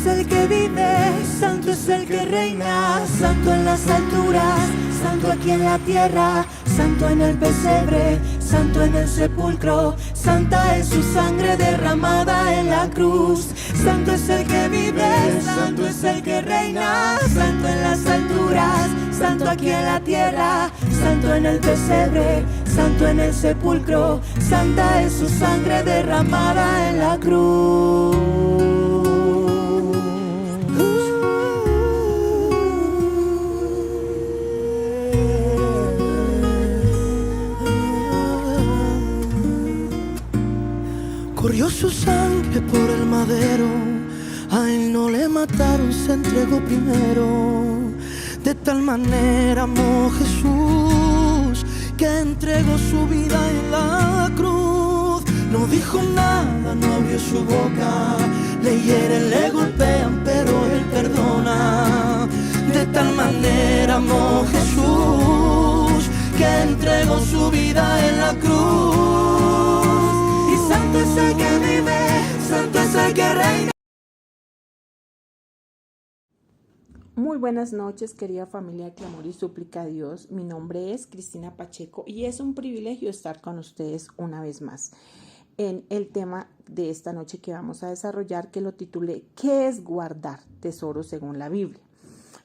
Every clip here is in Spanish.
es el que vive, santo es el que reina, santo en las alturas, santo aquí en la tierra, santo en el pesebre, santo en el sepulcro, santa es su sangre derramada en la cruz. Santo es el que vive, santo es el que reina, santo en las alturas, santo aquí en la tierra, santo en el pesebre, santo en el sepulcro, santa es su sangre derramada en la cruz. Corrió su sangre por el madero, a él no le mataron, se entregó primero. De tal manera amó Jesús, que entregó su vida en la cruz. No dijo nada, no abrió su boca, le hieren, le golpean, pero él perdona. De tal manera amó Jesús, que entregó su vida en la cruz. Santo es el que vive, santo es el que reina. Muy buenas noches, querida familia de Clamor y Súplica a Dios. Mi nombre es Cristina Pacheco y es un privilegio estar con ustedes una vez más en el tema de esta noche que vamos a desarrollar, que lo titulé ¿Qué es guardar tesoros según la Biblia?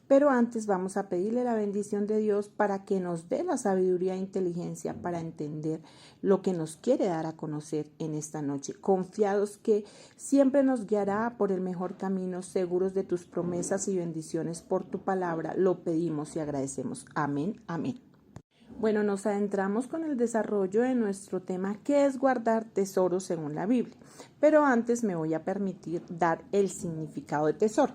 Pero antes vamos a pedirle la bendición de Dios para que nos dé la sabiduría e inteligencia para entender lo que nos quiere dar a conocer en esta noche. Confiados que siempre nos guiará por el mejor camino, seguros de tus promesas y bendiciones por tu palabra. Lo pedimos y agradecemos. Amén, amén. Bueno, nos adentramos con el desarrollo de nuestro tema, ¿qué es guardar tesoros según la Biblia? Pero antes me voy a permitir dar el significado de tesoro.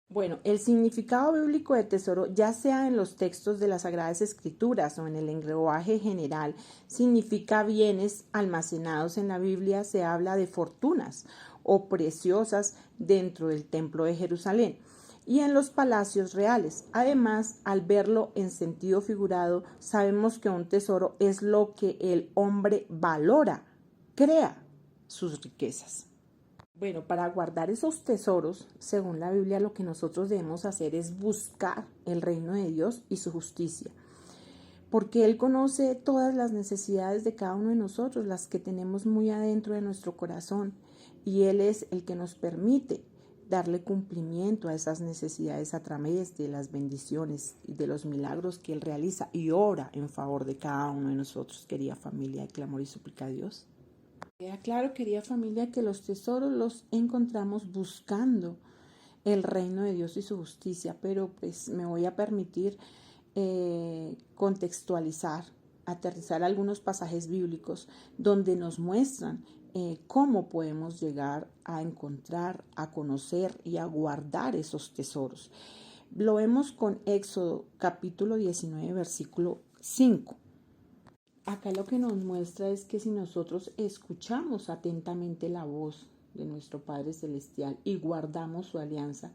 Bueno, el significado bíblico de tesoro, ya sea en los textos de las Sagradas Escrituras o en el lenguaje general, significa bienes almacenados en la Biblia. Se habla de fortunas o preciosas dentro del templo de Jerusalén y en los palacios reales. Además, al verlo en sentido figurado, sabemos que un tesoro es lo que el hombre valora, crea sus riquezas. Bueno, para guardar esos tesoros, según la Biblia, lo que nosotros debemos hacer es buscar el reino de Dios y su justicia, porque Él conoce todas las necesidades de cada uno de nosotros, las que tenemos muy adentro de nuestro corazón, y Él es el que nos permite darle cumplimiento a esas necesidades a través de las bendiciones y de los milagros que Él realiza y obra en favor de cada uno de nosotros, querida familia de Clamor y Súplica a Dios. Queda claro, querida familia, que los tesoros los encontramos buscando el reino de Dios y su justicia, pero pues me voy a permitir contextualizar, aterrizar algunos pasajes bíblicos donde nos muestran cómo podemos llegar a encontrar, a conocer y a guardar esos tesoros. Lo vemos con Éxodo capítulo 19, versículo 5. Acá lo que nos muestra es que si nosotros escuchamos atentamente la voz de nuestro Padre Celestial y guardamos su alianza,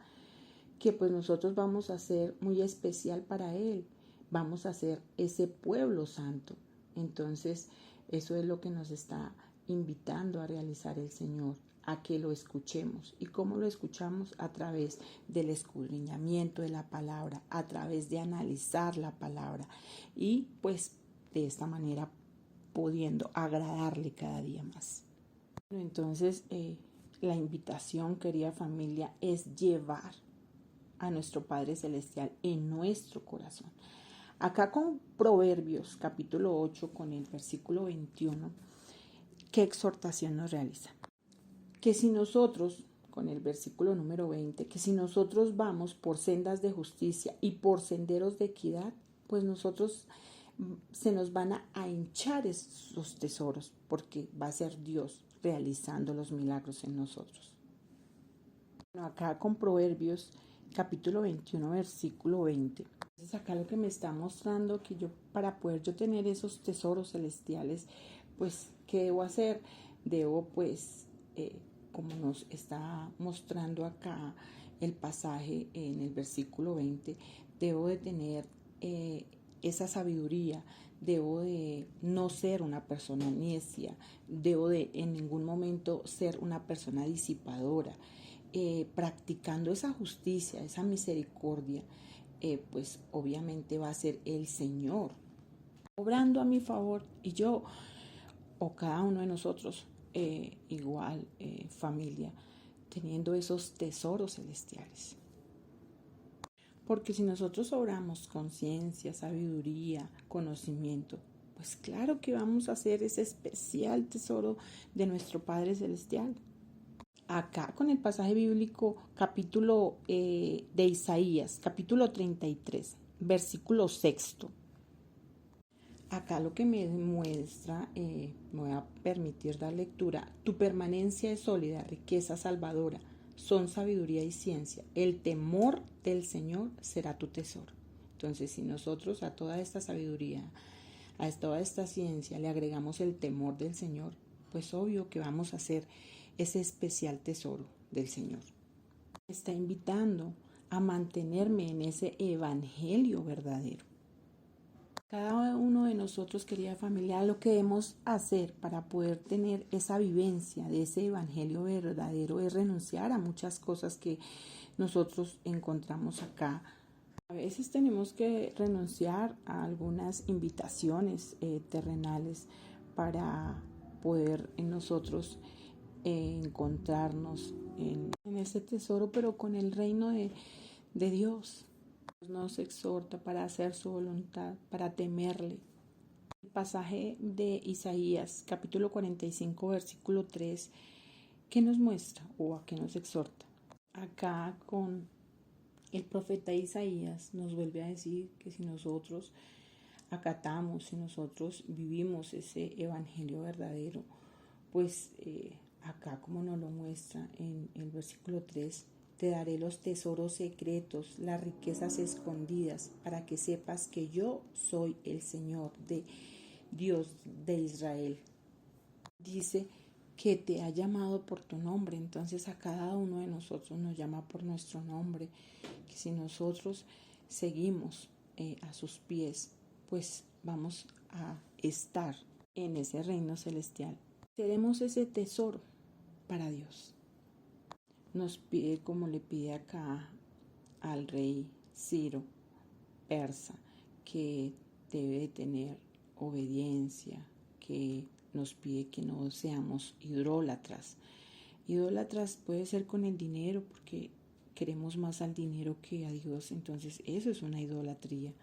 que pues nosotros vamos a ser muy especial para Él, vamos a ser ese pueblo santo. Entonces, eso es lo que nos está invitando a realizar el Señor, a que lo escuchemos. ¿Y cómo lo escuchamos? A través del escudriñamiento de la palabra, a través de analizar la palabra y pues de esta manera pudiendo agradarle cada día más. Entonces, la invitación, querida familia, es llevar a nuestro Padre Celestial en nuestro corazón. Acá con Proverbios capítulo 8, con el versículo 21, ¿qué exhortación nos realiza? Que si nosotros, con el versículo número 20, que si nosotros vamos por sendas de justicia y por senderos de equidad, pues nosotros se nos van a hinchar esos tesoros, porque va a ser Dios realizando los milagros en nosotros. Bueno, acá con Proverbios capítulo 21, versículo 20. Entonces acá lo que me está mostrando que yo, para poder yo tener esos tesoros celestiales, pues, ¿qué debo hacer? Debo, pues, como nos está mostrando acá el pasaje en el versículo 20, debo de tener esa sabiduría, debo de no ser una persona necia, debo de en ningún momento ser una persona disipadora. practicando esa justicia, esa misericordia, pues obviamente va a ser el Señor obrando a mi favor, y yo o cada uno de nosotros igual familia, teniendo esos tesoros celestiales. Porque si nosotros obramos conciencia, sabiduría, conocimiento, pues claro que vamos a hacer ese especial tesoro de nuestro Padre Celestial. Acá con el pasaje bíblico capítulo de Isaías, capítulo 33, versículo 6. Acá lo que me muestra, me voy a permitir dar lectura: tu permanencia es sólida, riqueza salvadora, son sabiduría y ciencia. El temor del Señor será tu tesoro. Entonces, si nosotros a toda esta sabiduría, a toda esta ciencia le agregamos el temor del Señor, pues obvio que vamos a hacer ese especial tesoro del Señor. Me está invitando a mantenerme en ese evangelio verdadero. Cada uno de nosotros, querida familia, lo que debemos hacer para poder tener esa vivencia de ese evangelio verdadero es renunciar a muchas cosas que nosotros encontramos acá. A veces tenemos que renunciar a algunas invitaciones terrenales para poder en nosotros encontrarnos en ese tesoro, pero con el reino de Dios. Nos exhorta para hacer su voluntad, para temerle. El pasaje de Isaías, capítulo 45, versículo 3, ¿qué nos muestra o a qué nos exhorta? Acá con el profeta Isaías nos vuelve a decir que si nosotros acatamos, si nosotros vivimos ese evangelio verdadero, pues acá como nos lo muestra en el versículo 3, te daré los tesoros secretos, las riquezas escondidas, para que sepas que yo soy el Señor, de Dios de Israel. Dice que te ha llamado por tu nombre, entonces a cada uno de nosotros nos llama por nuestro nombre, que si nosotros seguimos a sus pies, pues vamos a estar en ese reino celestial. Seremos ese tesoro para Dios. Nos pide, como le pide acá al rey Ciro persa, que debe tener obediencia, que nos pide que no seamos idólatras. Idólatras puede ser con el dinero, porque queremos más al dinero que a Dios, entonces eso es una idolatría.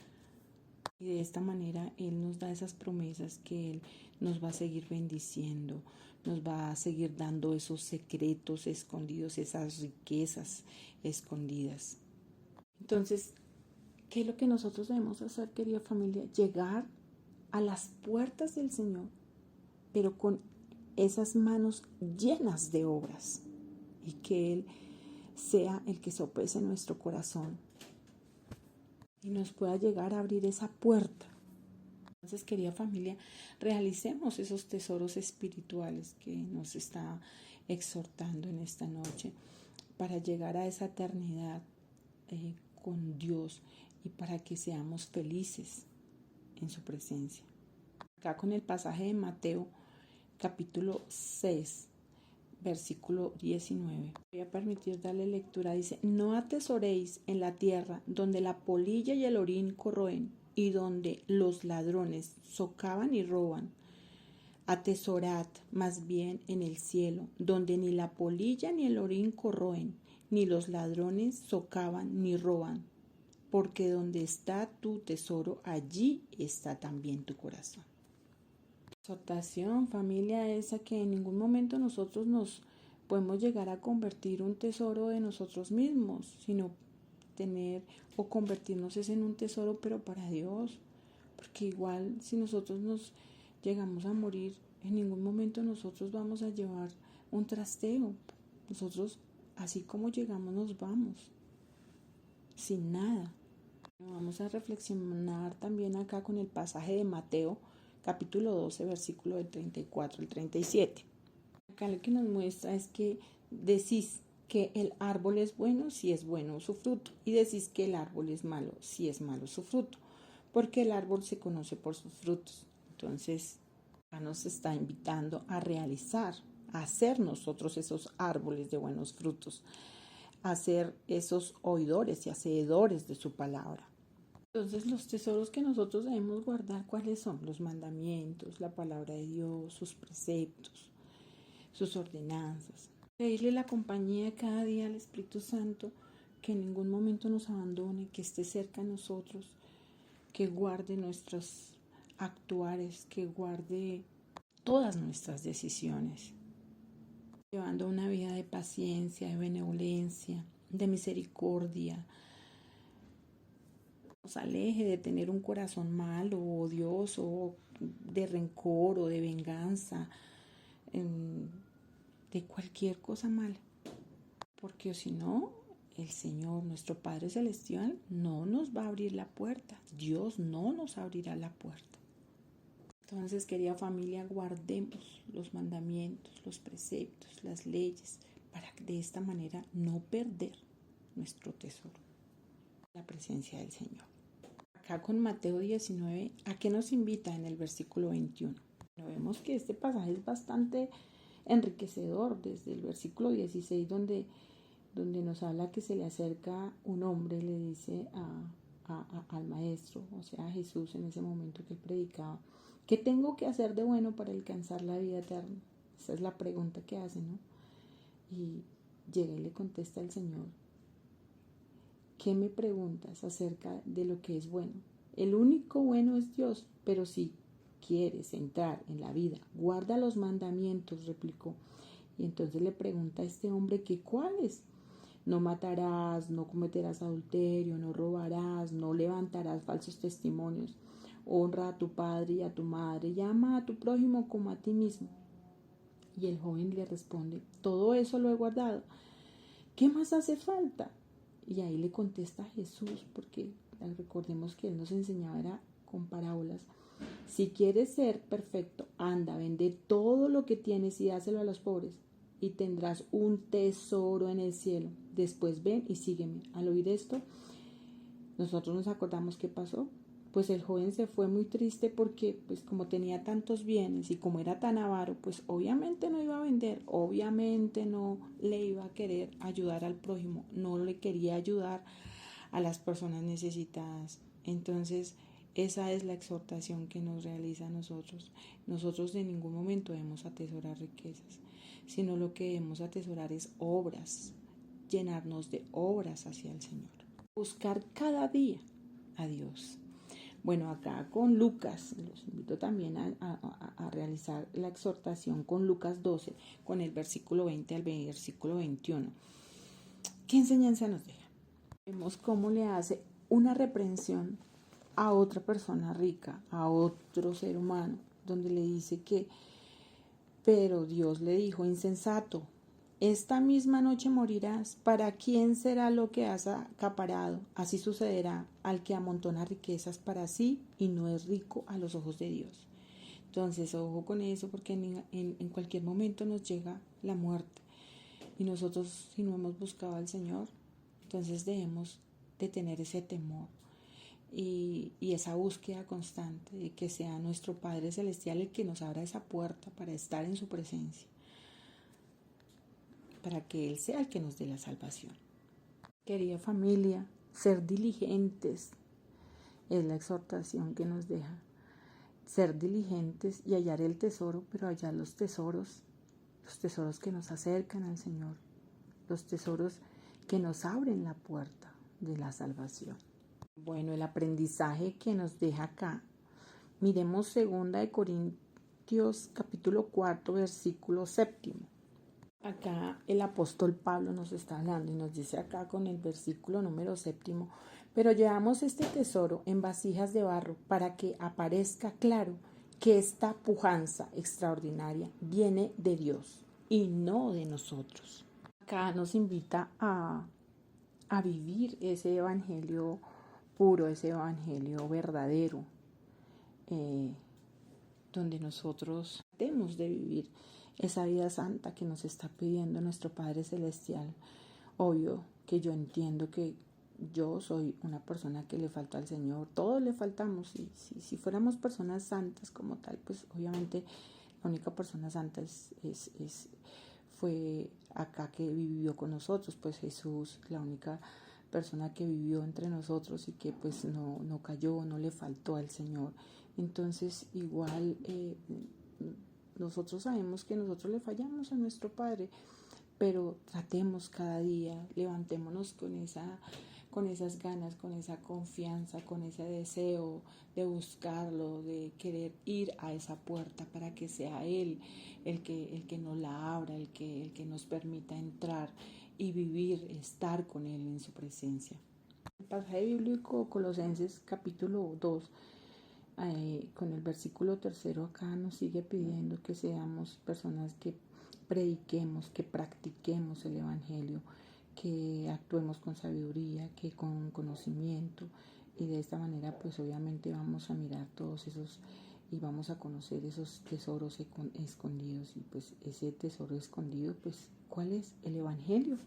Y de esta manera Él nos da esas promesas que Él nos va a seguir bendiciendo, nos va a seguir dando esos secretos escondidos, esas riquezas escondidas. Entonces, ¿qué es lo que nosotros debemos hacer, querida familia? Llegar a las puertas del Señor, pero con esas manos llenas de obras, y que Él sea el que sopese nuestro corazón y nos pueda llegar a abrir esa puerta. Entonces, querida familia, realicemos esos tesoros espirituales que nos está exhortando en esta noche para llegar a esa eternidad con Dios y para que seamos felices en su presencia. Acá con el pasaje de Mateo, capítulo 6, versículo 19. Voy a permitir darle lectura. Dice: no atesoréis en la tierra, donde la polilla y el orín corroen, y donde los ladrones socavan y roban. Atesorad más bien en el cielo, donde ni la polilla ni el orín corroen, ni los ladrones socavan ni roban. Porque donde está tu tesoro, allí está también tu corazón. Exhortación, familia, es a que en ningún momento nosotros nos podemos llegar a convertir un tesoro de nosotros mismos, sino tener o convertirnos en un tesoro, pero para Dios. Porque igual si nosotros nos llegamos a morir, en ningún momento nosotros vamos a llevar un trasteo. Nosotros, así como llegamos, nos vamos sin nada. Vamos a reflexionar también acá con el pasaje de Mateo, capítulo 12, versículo del 34 al 37. Acá lo que nos muestra es que decís que el árbol es bueno si es bueno su fruto, y decís que el árbol es malo si es malo su fruto, porque el árbol se conoce por sus frutos. Entonces, acá nos está invitando a realizar, a hacer nosotros esos árboles de buenos frutos, a ser esos oidores y hacedores de su palabra. Entonces los tesoros que nosotros debemos guardar, ¿cuáles son? Los mandamientos, la palabra de Dios, sus preceptos, sus ordenanzas. Pedirle la compañía cada día al Espíritu Santo, que en ningún momento nos abandone, que esté cerca de nosotros, que guarde nuestros actuares, que guarde todas nuestras decisiones, llevando una vida de paciencia, de benevolencia, de misericordia. Nos aleje de tener un corazón malo, odioso, de rencor o de venganza, de cualquier cosa mala. Porque si no, el Señor, nuestro Padre Celestial, no nos va a abrir la puerta. Dios no nos abrirá la puerta. Entonces, querida familia, guardemos los mandamientos, los preceptos, las leyes, para de esta manera no perder nuestro tesoro, la presencia del Señor. Acá con Mateo 19, ¿a qué nos invita en el versículo 21? Vemos que este pasaje es bastante enriquecedor, desde el versículo 16, donde nos habla que se le acerca un hombre y le dice al maestro, o sea, a Jesús en ese momento que él predicaba, ¿qué tengo que hacer de bueno para alcanzar la vida eterna? Esa es la pregunta que hace, ¿no? Y llega y le contesta el Señor, ¿qué me preguntas acerca de lo que es bueno? El único bueno es Dios, pero si quieres entrar en la vida, guarda los mandamientos, replicó. Y entonces le pregunta a este hombre que cuáles. No matarás, no cometerás adulterio, no robarás, no levantarás falsos testimonios. Honra a tu padre y a tu madre y ama a tu prójimo como a ti mismo. Y el joven le responde, todo eso lo he guardado. ¿Qué más hace falta? Y ahí le contesta Jesús, porque recordemos que él nos enseñaba era con parábolas. Si quieres ser perfecto, anda, vende todo lo que tienes y dáselo a los pobres y tendrás un tesoro en el cielo. Después ven y sígueme. Al oír esto, nosotros nos acordamos qué pasó. Pues el joven se fue muy triste porque pues como tenía tantos bienes y como era tan avaro, pues obviamente no iba a vender, obviamente no le iba a querer ayudar al prójimo, no le quería ayudar a las personas necesitadas. Entonces, esa es la exhortación que nos realiza a nosotros. Nosotros en ningún momento debemos atesorar riquezas, sino lo que debemos atesorar es obras, llenarnos de obras hacia el Señor. Buscar cada día a Dios. Bueno, acá con Lucas, los invito también a realizar la exhortación con Lucas 12, con el versículo 20 al versículo 21. ¿Qué enseñanza nos deja? Vemos cómo le hace una reprensión a otra persona rica, a otro ser humano, donde le dice que, pero Dios le dijo, insensato, esta misma noche morirás, ¿para quién será lo que has acaparado? Así sucederá al que amontona riquezas para sí y no es rico a los ojos de Dios. Entonces, ojo con eso, porque en cualquier momento nos llega la muerte. Y nosotros, si no hemos buscado al Señor, entonces debemos de tener ese temor y esa búsqueda constante de que sea nuestro Padre Celestial el que nos abra esa puerta para estar en su presencia, para que Él sea el que nos dé la salvación. Querida familia, ser diligentes es la exhortación que nos deja. Ser diligentes y hallar el tesoro, pero hallar los tesoros que nos acercan al Señor, los tesoros que nos abren la puerta de la salvación. Bueno, el aprendizaje que nos deja acá. Miremos 2 Corintios capítulo 4, versículo 7. Acá el apóstol Pablo nos está hablando y nos dice acá con el versículo número 7, pero llevamos este tesoro en vasijas de barro para que aparezca claro que esta pujanza extraordinaria viene de Dios y no de nosotros. Acá nos invita a vivir ese evangelio puro, ese evangelio verdadero, donde nosotros debemos de vivir esa vida santa que nos está pidiendo nuestro Padre Celestial. Obvio que yo entiendo que yo soy una persona que le falta al Señor, todos le faltamos, y si fuéramos personas santas como tal, pues obviamente la única persona santa fue acá que vivió con nosotros, pues Jesús, la única persona que vivió entre nosotros y que pues no cayó, no le faltó al Señor. Entonces igual nosotros sabemos que nosotros le fallamos a nuestro Padre, pero tratemos cada día, levantémonos con esas ganas, con esa confianza, con ese deseo de buscarlo, de querer ir a esa puerta para que sea Él el que nos la abra, el que nos permita entrar y vivir, estar con Él en su presencia. El pasaje bíblico Colosenses capítulo 2, con el versículo 3 acá nos sigue pidiendo que seamos personas que prediquemos, que practiquemos el Evangelio, que actuemos con sabiduría, que con conocimiento, y de esta manera pues obviamente vamos a mirar todos esos y vamos a conocer esos tesoros escondidos. Y pues ese tesoro escondido, pues ¿cuál es? El Evangelio.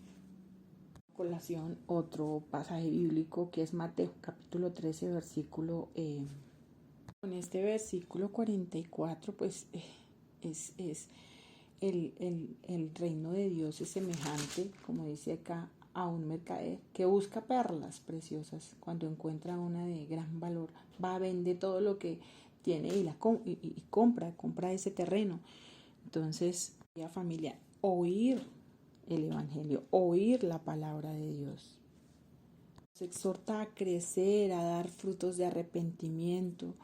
Colación otro pasaje bíblico que es Mateo capítulo 13 versículo con este versículo 44 pues es el reino de Dios es semejante, como dice acá, a un mercader que busca perlas preciosas. Cuando encuentra una de gran valor, va a vender todo lo que tiene y compra ese terreno. Entonces, ya familia, oír el Evangelio, oír la palabra de Dios. Nos exhorta a crecer, a dar frutos de arrepentimiento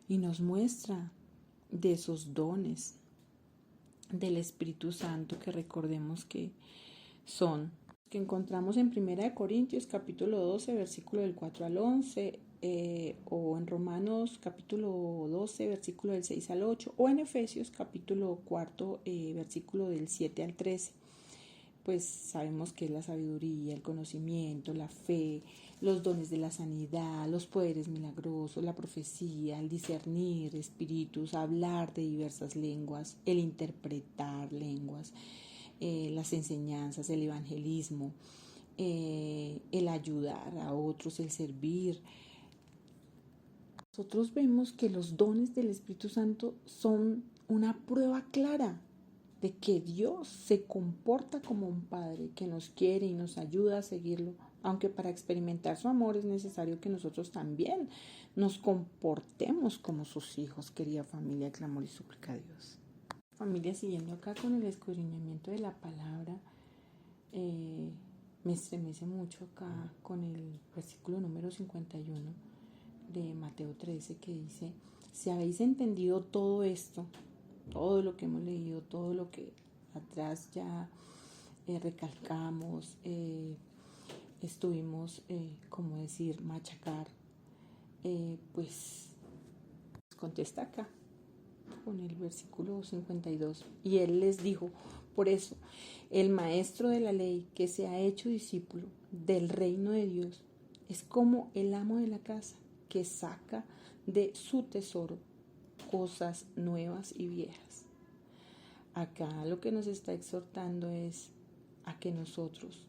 y nos muestra de esos dones del Espíritu Santo que recordemos que son, que encontramos en 1 Corintios capítulo 12 versículo del 4 al 11 o en Romanos capítulo 12 versículo del 6 al 8 o en Efesios capítulo 4 versículo del 7 al 13. Pues sabemos que es la sabiduría, el conocimiento, la fe, los dones de la sanidad, los poderes milagrosos, la profecía, el discernir espíritus, hablar de diversas lenguas, el interpretar lenguas, las enseñanzas, el evangelismo, el ayudar a otros, el servir. Nosotros vemos que los dones del Espíritu Santo son una prueba clara de que Dios se comporta como un Padre que nos quiere y nos ayuda a seguirlo, aunque para experimentar su amor es necesario que nosotros también nos comportemos como sus hijos, querida familia, clamor y súplica a Dios. Familia, siguiendo acá con el escudriñamiento de la palabra, me estremece mucho acá con el versículo número 51 de Mateo 13 que dice: si habéis entendido todo esto, todo lo que hemos leído, todo lo que atrás ya recalcamos, estuvimos, como decir, machacar, pues contesta acá con el versículo 52. Y él les dijo: por eso, el maestro de la ley que se ha hecho discípulo del reino de Dios es como el amo de la casa que saca de su tesoro cosas nuevas y viejas. Acá lo que nos está exhortando es a que nosotros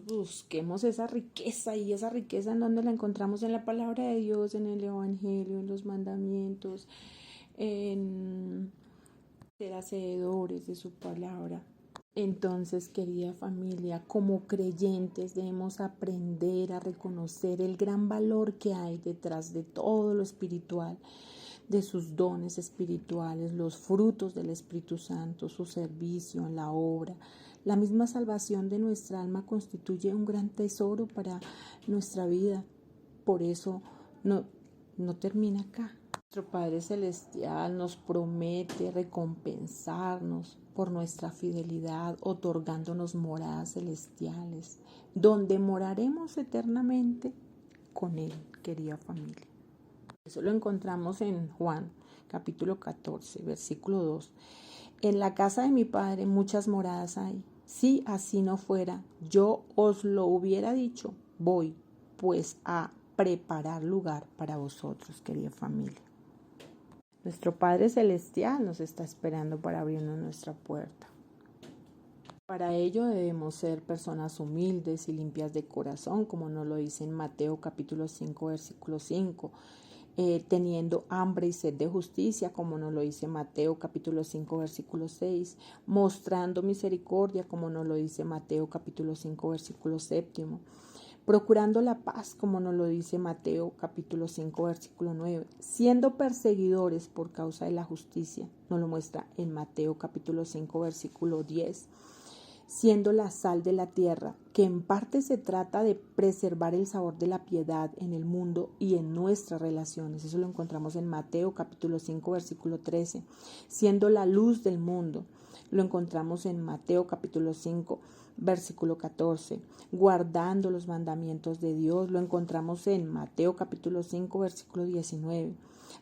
busquemos esa riqueza, y esa riqueza en donde la encontramos en la palabra de Dios, en el Evangelio, en los mandamientos, en ser hacedores de su palabra. Entonces, querida familia, como creyentes debemos aprender a reconocer el gran valor que hay detrás de todo lo espiritual, de sus dones espirituales, los frutos del Espíritu Santo, su servicio en la obra. La misma salvación de nuestra alma constituye un gran tesoro para nuestra vida. Por eso no termina acá. Nuestro Padre Celestial nos promete recompensarnos por nuestra fidelidad, otorgándonos moradas celestiales, donde moraremos eternamente con Él, querida familia. Eso lo encontramos en Juan, capítulo 14, versículo 2. En la casa de mi Padre muchas moradas hay. Si así no fuera, yo os lo hubiera dicho. Voy, pues, a preparar lugar para vosotros, querida familia. Nuestro Padre Celestial nos está esperando para abrirnos nuestra puerta. Para ello debemos ser personas humildes y limpias de corazón, como nos lo dice en Mateo capítulo 5, versículo 5. teniendo hambre y sed de justicia, como nos lo dice Mateo capítulo 5, versículo 6, mostrando misericordia, como nos lo dice Mateo capítulo 5, versículo 7, procurando la paz, como nos lo dice Mateo capítulo 5, versículo 9, siendo perseguidores por causa de la justicia, nos lo muestra en Mateo capítulo 5, versículo 10, siendo la sal de la tierra, que en parte se trata de preservar el sabor de la piedad en el mundo y en nuestras relaciones. Eso lo encontramos en Mateo capítulo 5, versículo 13. Siendo la luz del mundo, lo encontramos en Mateo capítulo 5, versículo 14. Guardando los mandamientos de Dios, lo encontramos en Mateo capítulo 5, versículo 19.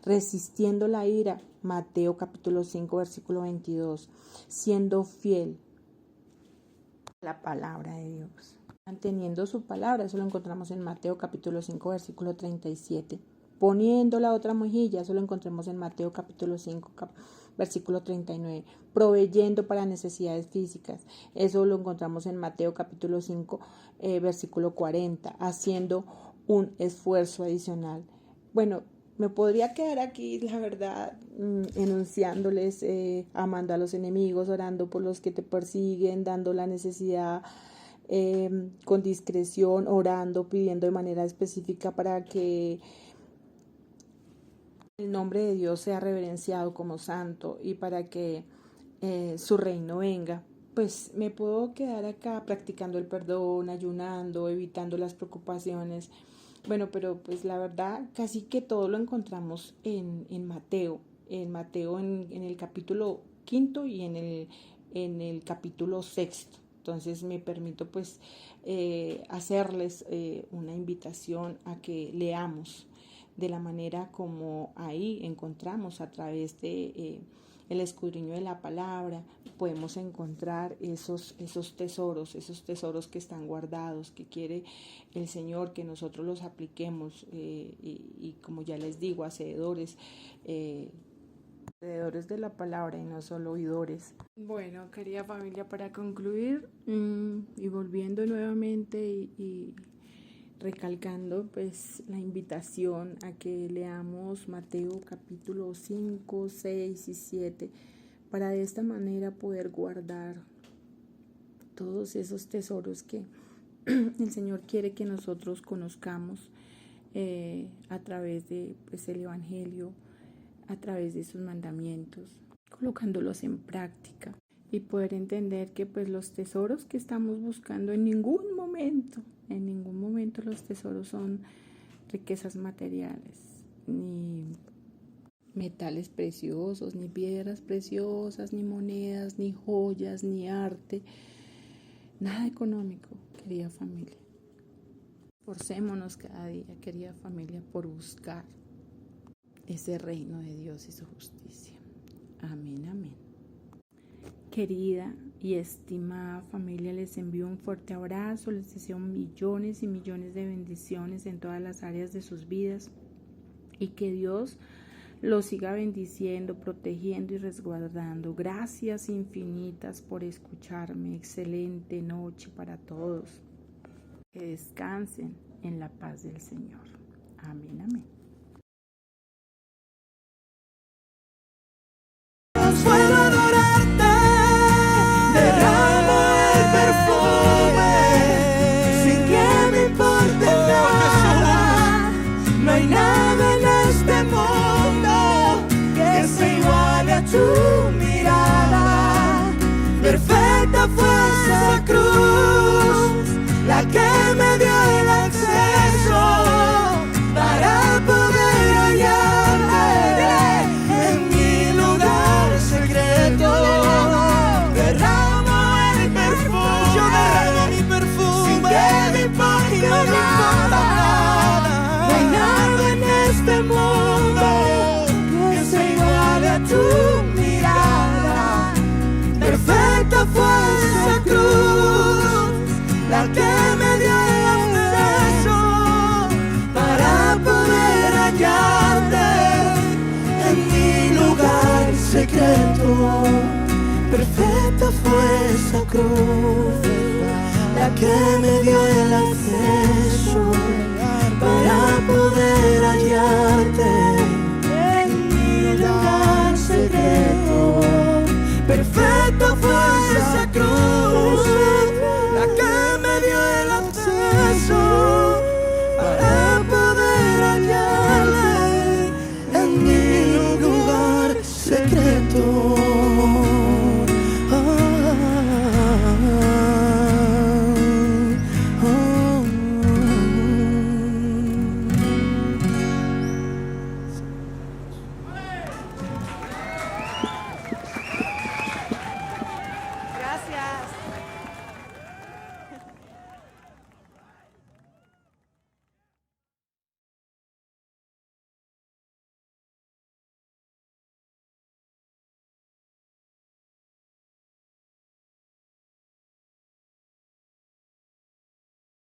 Resistiendo la ira, Mateo capítulo 5, versículo 22. Siendo fiel la palabra de Dios, manteniendo su palabra, eso lo encontramos en Mateo capítulo 5, versículo 37. Poniendo la otra mejilla, eso lo encontramos en Mateo capítulo 5, versículo 39. Proveyendo para necesidades físicas, eso lo encontramos en Mateo capítulo 5, versículo 40. Haciendo un esfuerzo adicional. Bueno, me podría quedar aquí, la verdad, enunciándoles, amando a los enemigos, orando por los que te persiguen, dando la necesidad con discreción, orando, pidiendo de manera específica para que el nombre de Dios sea reverenciado como santo y para que su reino venga. Pues me puedo quedar acá practicando el perdón, ayunando, evitando las preocupaciones. Bueno, pero pues la verdad casi que todo lo encontramos en Mateo, en el capítulo 5 y en el capítulo 6. Entonces me permito pues hacerles una invitación a que leamos de la manera como ahí encontramos a través de el escudriño de la palabra, podemos encontrar esos tesoros que están guardados, que quiere el Señor que nosotros los apliquemos y como ya les digo, hacedores de la palabra y no solo oidores. Bueno, querida familia, para concluir y volviendo nuevamente y recalcando pues la invitación a que leamos Mateo capítulo 5, 6 y 7 para de esta manera poder guardar todos esos tesoros que el Señor quiere que nosotros conozcamos a través de pues, el Evangelio, a través de sus mandamientos, colocándolos en práctica y poder entender que pues los tesoros que estamos buscando en ningún momento los tesoros son riquezas materiales, ni metales preciosos, ni piedras preciosas, ni monedas, ni joyas, ni arte, nada económico, querida familia. Esforcémonos cada día, querida familia, por buscar ese reino de Dios y su justicia. Amén, amén. Querida y estimada familia, les envío un fuerte abrazo, les deseo millones y millones de bendiciones en todas las áreas de sus vidas y que Dios los siga bendiciendo, protegiendo y resguardando. Gracias infinitas por escucharme. Excelente noche para todos. Que descansen en la paz del Señor. Amén, amén. Puedo adorarte, derramo el perfume, sin que me importe nada. No hay nada en este mundo que se iguale a tu mirada. Perfecta fue esa cruz, la que me dio el acceso para poder hallarte en mi lugar secreto. Derramo el perfume, yo derramo mi perfume, sin que me importe nada. No hay nada en este mundo que se iguale a tu mirada. Perfecta fue esa cruz, la que me dio el acceso para poder hallarte en mi lugar secreto. Perfecta fue esa cruz, la que me dio el acceso para poder hallarte